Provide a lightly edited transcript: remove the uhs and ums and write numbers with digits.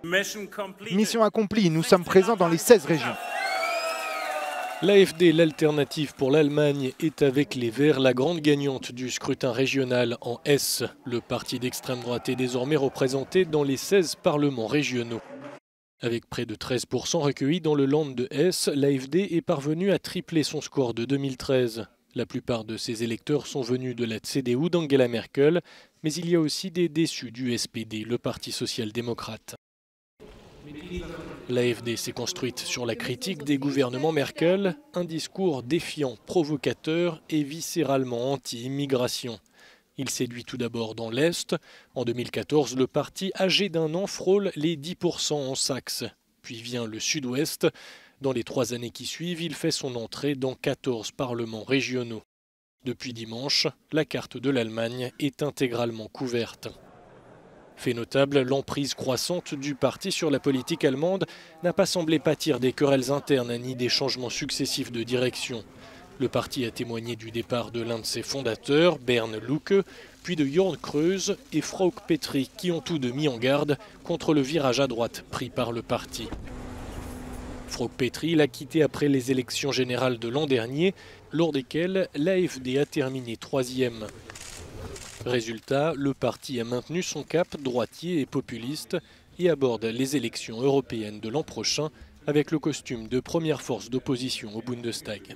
Mission accomplie, nous sommes présents dans les 16 régions. L'AfD, l'alternative pour l'Allemagne, est avec les Verts la grande gagnante du scrutin régional en Hesse. Le parti d'extrême droite est désormais représenté dans les 16 parlements régionaux. Avec près de 13% recueillis dans le Land de Hesse, l'AfD est parvenue à tripler son score de 2013. La plupart de ses électeurs sont venus de la CDU d'Angela Merkel, mais il y a aussi des déçus du SPD, le parti social-démocrate. L'AfD s'est construite sur la critique des gouvernements Merkel, un discours défiant, provocateur et viscéralement anti-immigration. Il séduit tout d'abord dans l'Est. En 2014, le parti âgé d'un an frôle les 10% en Saxe. Puis vient le Sud-Ouest. Dans les 3 années qui suivent, il fait son entrée dans 14 parlements régionaux. Depuis dimanche, la carte de l'Allemagne est intégralement couverte. Fait notable, l'emprise croissante du parti sur la politique allemande n'a pas semblé pâtir des querelles internes ni des changements successifs de direction. Le parti a témoigné du départ de l'un de ses fondateurs, Bernd Lucke, puis de Jörg Kreuze et Frauke Petry, qui ont tous deux mis en garde contre le virage à droite pris par le parti. Frauke Petry l'a quitté après les élections générales de l'an dernier, lors desquelles l'AfD a terminé 3e. Résultat, le parti a maintenu son cap droitier et populiste et aborde les élections européennes de l'an prochain avec le costume de première force d'opposition au Bundestag.